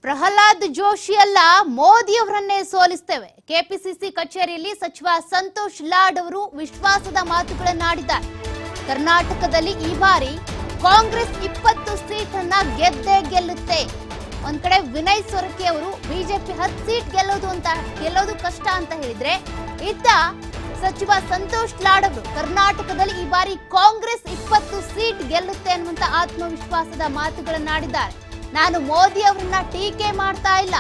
ಪ್ರಹ್ಲಾದ್ ಜೋಶಿ ಅಲ್ಲ ಮೋದಿಯವರನ್ನೇ ಸೋಲಿಸುತ್ತೇವೆ. ಕೆಪಿಸಿಸಿ ಕಚೇರಿಯಲ್ಲಿ ಸಚಿವ ಸಂತೋಷ್ ಲಾಡ್ ಅವರು ವಿಶ್ವಾಸದ ಮಾತುಗಳನ್ನಾಡಿದ್ದಾರೆ. ಕರ್ನಾಟಕದಲ್ಲಿ ಈ ಬಾರಿ ಕಾಂಗ್ರೆಸ್ 20 ಸೀಟ್ ಅನ್ನ ಗೆದ್ದೇ ಗೆಲ್ಲುತ್ತೆ. ಒಂದ್ ಕಡೆ ವಿನಯ್ ಸೊರಕೆ ಅವರು ಬಿಜೆಪಿ 10 ಸೀಟ್ ಗೆಲ್ಲೋದು ಕಷ್ಟ ಅಂತ ಹೇಳಿದ್ರೆ, ಇತ್ತ ಸಚಿವ ಸಂತೋಷ್ ಲಾಡ್ ಅವರು ಕರ್ನಾಟಕದಲ್ಲಿ ಈ ಬಾರಿ ಕಾಂಗ್ರೆಸ್ 20 ಸೀಟ್ ಗೆಲ್ಲುತ್ತೆ ಅನ್ನುವಂತ ಆತ್ಮವಿಶ್ವಾಸದ ಮಾತುಗಳನ್ನಾಡಿದ್ದಾರೆ. ನಾನು ಮೋದಿ ಅವರನ್ನ ಟೀಕೆ ಮಾಡ್ತಾ ಇಲ್ಲ,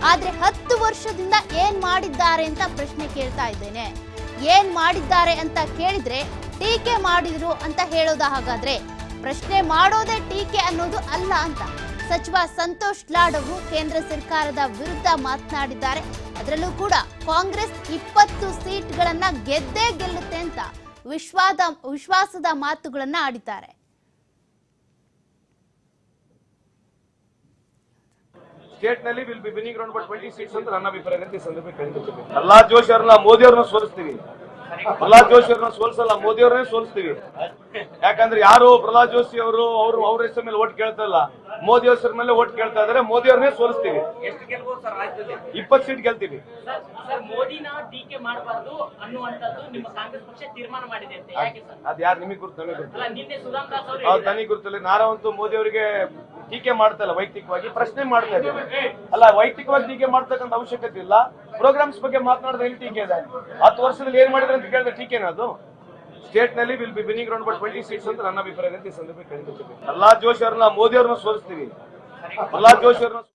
ಆದ್ರೆ 10 ವರ್ಷದಿಂದ ಏನ್ ಮಾಡಿದ್ದಾರೆ ಅಂತ ಪ್ರಶ್ನೆ ಕೇಳ್ತಾ ಇದ್ದೇನೆ. ಏನ್ ಮಾಡಿದ್ದಾರೆ ಅಂತ ಕೇಳಿದ್ರೆ ಟೀಕೆ ಮಾಡಿದ್ರು ಅಂತ ಹೇಳೋದ? ಹಾಗಾದ್ರೆ ಪ್ರಶ್ನೆ ಮಾಡೋದೇ ಟೀಕೆ ಅನ್ನೋದು ಅಲ್ಲ ಅಂತ ಸಚಿವ ಸಂತೋಷ್ ಲಾಡ್ ಅವರು ಕೇಂದ್ರ ಸರ್ಕಾರದ ವಿರುದ್ಧ ಮಾತನಾಡಿದ್ದಾರೆ. ಅದರಲ್ಲೂ ಕೂಡ ಕಾಂಗ್ರೆಸ್ 20 ಸೀಟ್ಗಳನ್ನ ಗೆದ್ದೇ ಗೆಲ್ಲುತ್ತೆ ಅಂತ ವಿಶ್ವಾಸದ ಮಾತುಗಳನ್ನ ಆಡಿದ್ದಾರೆ. ಸ್ಟೇಟ್ ನಲ್ಲಿ will be winning round but 20 seats ಅಂತ ನನ್ನ ಅಭಿಪ್ರಾಯ ಅಂತ ಈ ಸಂದರ್ಭದಲ್ಲಿ ಹೇಳಿದ್ದೇನೆ. ಪ್ರಹ್ಲಾದ್ ಜೋಶಿ ಅವರನ್ನ ಮೋದಿ ಅವರನ್ನ ಸೋಲಿಸ್ತೀವಿ. ಪ್ರಹ್ಲಾದ್ ಜೋಶಿ ಅವರನ್ನ ಸೋಲಿಸಲ್ಲ, ಮೋದಿ ಅವರನ್ನೇ ಸೋಲಿಸ್ತೀವಿ. ಯಾಕಂದ್ರೆ ಯಾರು ಪ್ರಹ್ಲಾದ್ ಜೋಶಿ ಅವರು ಅವ್ರ ಹೆಸರ ಮೇಲೆ ಓಟ್ ಕೇಳ್ತಾ ಇಲ್ಲ, ಮೋದಿ ಹೆಸರ ಮೇಲೆ ಓಟ್ ಕೇಳ್ತಾ ಇದಾರೆ. ಮೋದಿ ಅವ್ರನ್ನೇ ಸೋಲಿಸ್ತೀವಿ. 20 ಸೀಟ್ ಗೆಲ್ತೀವಿ. ಮೋದಿನ ಟೀಕೆ ಮಾಡಬಾರದು ಅನ್ನುವಂತದ್ದು ನಿಮ್ಮ ಕಾಂಗ್ರೆಸ್ ಪಕ್ಷ ತೀರ್ಮಾನ ಮಾಡಿದೆ ಅಂತ ಯಾಕೆ ಸರ್? ಅದ್ ಯಾರು ನಿಮಗೆ ಗುರುತು? ನಮಗೆ ಗುರುತು. ನಿನ್ನೆ ಸುಧಾಮ್ ದಾಸ್ ಅವರು ನನಗೆ ಗುರುತಿಲ್ಲ. ನಾವಂತೂ ಮೋದಿ ಅವರಿಗೆ ಟೀಕೆ ಮಾಡ್ತಾ ಇಲ್ಲ, ವೈಯಕ್ತಿಕವಾಗಿ ಪ್ರಶ್ನೆ ಮಾಡ್ತಾ ಇದ್ದೇವೆ. ಅಲ್ಲ, ವೈಯಕ್ತಿಕವಾಗಿ ಟೀಕೆ ಮಾಡ್ತಕ್ಕಂಥ ಅವಶ್ಯಕತೆ ಇಲ್ಲ. ಪ್ರೋಗ್ರಾಮ್ಸ್ ಬಗ್ಗೆ ಮಾತನಾಡಿದ್ರೆ ಎಲ್ಲಿ ಟೀಕೆ ಇದೆ? 10 ವರ್ಷದಲ್ಲಿ ಏನ್ ಮಾಡಿದ್ರೆ ಅಂತ ಕೇಳಿದ್ರೆ ಟೀಕೆನ ಅದು? ಸ್ಟೇಟ್ ನಲ್ಲಿ will be winning round but 20 seats ಅಂತ ನನ್ನ ಅಭಿಪ್ರಾಯ ಅಂತ ಈ ಸಂದರ್ಭದಲ್ಲಿ ಹೇಳಿದ್ದೇನೆ. ಪ್ರಹ್ಲಾದ್ ಜೋಶಿ ಅವರನ್ನ ಮೋದಿ ಅವ್ರನ್ನ ಸೋಲಿಸ್ತೀವಿ. ಪ್ರಹ್ಲಾದ್ ಜೋಶಿ ಅವ್ರನ್ನ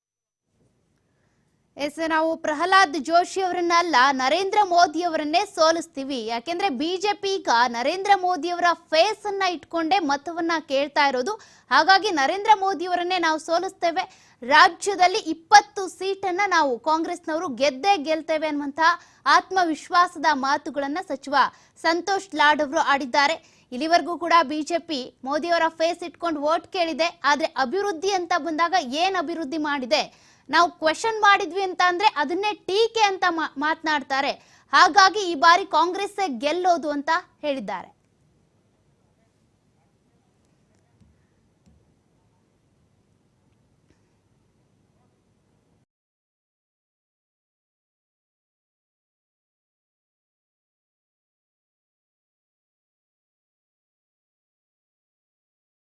ನಾವು ಪ್ರಹ್ಲಾದ್ ಜೋಶಿ ಅವರನ್ನ ಅಲ್ಲ, ನರೇಂದ್ರ ಮೋದಿ ಅವರನ್ನೇ ಸೋಲಿಸ್ತೀವಿ. ಯಾಕೆಂದ್ರೆ ಬಿಜೆಪಿ ಈಗ ನರೇಂದ್ರ ಮೋದಿ ಅವರ ಫೇಸ್ ಅನ್ನ ಇಟ್ಕೊಂಡೇ ಮತವನ್ನ ಕೇಳ್ತಾ ಇರೋದು. ಹಾಗಾಗಿ ನರೇಂದ್ರ ಮೋದಿ ಅವರನ್ನೇ ನಾವು ಸೋಲಿಸ್ತೇವೆ. ರಾಜ್ಯದಲ್ಲಿ 20 ಸೀಟನ್ನ ನಾವು ಕಾಂಗ್ರೆಸ್ನವರು ಗೆದ್ದೇ ಗೆಲ್ತೇವೆ ಅನ್ನುವಂತಹ ಆತ್ಮವಿಶ್ವಾಸದ ಮಾತುಗಳನ್ನ ಸಚಿವ ಸಂತೋಷ್ ಲಾಡ್ ಅವರು ಆಡಿದ್ದಾರೆ. ಇಲ್ಲಿವರೆಗೂ ಕೂಡ ಬಿಜೆಪಿ ಮೋದಿ ಅವರ ಫೇಸ್ ಇಟ್ಕೊಂಡು ವೋಟ್ ಕೇಳಿದೆ, ಆದ್ರೆ ಅಭಿವೃದ್ಧಿ ಅಂತ ಬಂದಾಗ ಏನ್ ಅಭಿವೃದ್ಧಿ ಮಾಡಿದೆ, ನಾವು ಕ್ವೆಶನ್ ಮಾಡಿದ್ವಿ ಅಂತ ಅಂದ್ರೆ ಅದನ್ನೇ ಟೀಕೆ ಅಂತ ಮಾತನಾಡ್ತಾರೆ. ಹಾಗಾಗಿ ಈ ಬಾರಿ ಕಾಂಗ್ರೆಸ್ ಗೆಲ್ಲೋದು ಅಂತ ಹೇಳಿದ್ದಾರೆ.